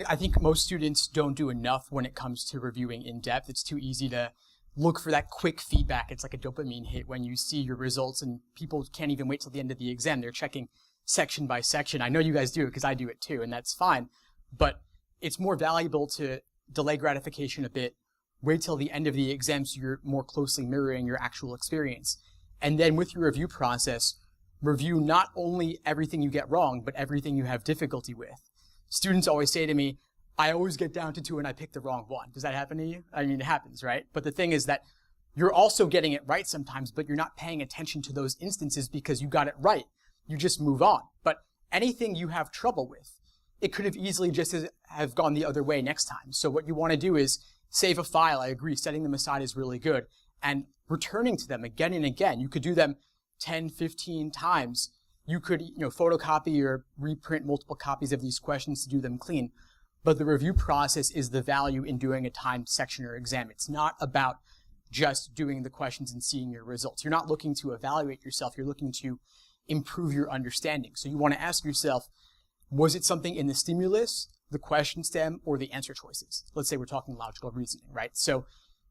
I think most students don't do enough when it comes to reviewing in depth. It's too easy to look for that quick feedback. It's like a dopamine hit when you see your results, and people can't even wait till the end of the exam. They're checking section by section. I know you guys do it because I do it too, and that's fine. But it's more valuable to delay gratification a bit, wait till the end of the exam so you're more closely mirroring your actual experience. And then with your review process, review not only everything you get wrong, but everything you have difficulty with. Students always say to me, I always get down to 2 and I pick the wrong one. Does that happen to you? I mean, it happens, right? But the thing is that you're also getting it right sometimes, but you're not paying attention to those instances because you got it right. You just move on. But anything you have trouble with, it could have easily just have gone the other way next time. So what you want to do is save a file. I agree, setting them aside is really good. And returning to them again and again. You could do them 10, 15 times. You could, photocopy or reprint multiple copies of these questions to do them clean. But the review process is the value in doing a timed section or exam. It's not about just doing the questions and seeing your results. You're not looking to evaluate yourself. You're looking to improve your understanding. So you want to ask yourself, was it something in the stimulus, the question stem, or the answer choices? Let's say we're talking logical reasoning, right? So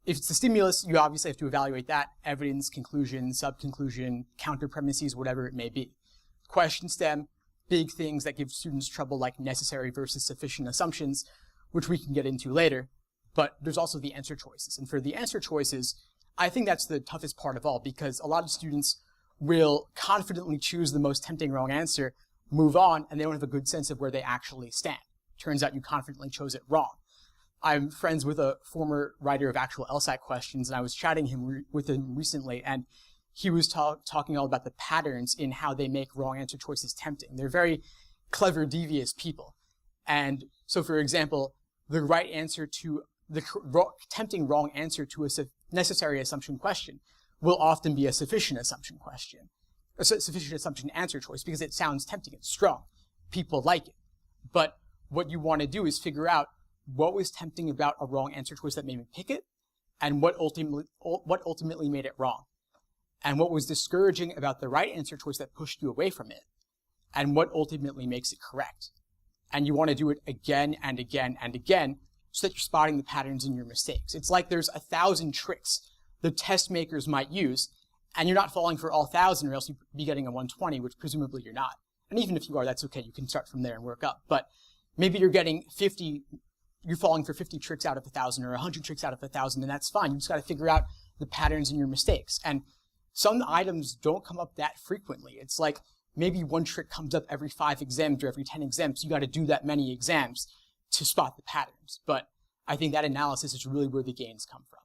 if it's the stimulus, you obviously have to evaluate that, evidence, conclusion, sub-conclusion, counter premises, whatever it may be. Question stem, big things that give students trouble like necessary versus sufficient assumptions, which we can get into later. But there's also the answer choices. And for the answer choices, I think that's the toughest part of all, because a lot of students will confidently choose the most tempting wrong answer, move on, and they don't have a good sense of where they actually stand. Turns out you confidently chose it wrong. I'm friends with a former writer of actual LSAT questions, and I was chatting with him recently, and he was talking all about the patterns in how they make wrong answer choices tempting. They're very clever, devious people. And so, for example, the right answer to the tempting wrong answer to a necessary assumption question will often be a sufficient assumption question, a sufficient assumption answer choice, because it sounds tempting, it's strong. People like it. But what you want to do is figure out what was tempting about a wrong answer choice that made me pick it, and what ultimately made it wrong. And what was discouraging about the right answer choice that pushed you away from it, and what ultimately makes it correct. And you want to do it again and again and again so that you're spotting the patterns in your mistakes. It's like there's 1,000 tricks the test makers might use, and you're not falling for all 1,000 or else you'd be getting a 120, which presumably you're not. And even if you are, that's okay. You can start from there and work up. But maybe you're getting you're falling for 50 tricks out of 1,000 or 100 tricks out of 1,000, and that's fine. You just got to figure out the patterns in your mistakes. And some items don't come up that frequently. It's like maybe one trick comes up every 5 exams or every 10 exams. You got to do that many exams to spot the patterns. But I think that analysis is really where the gains come from.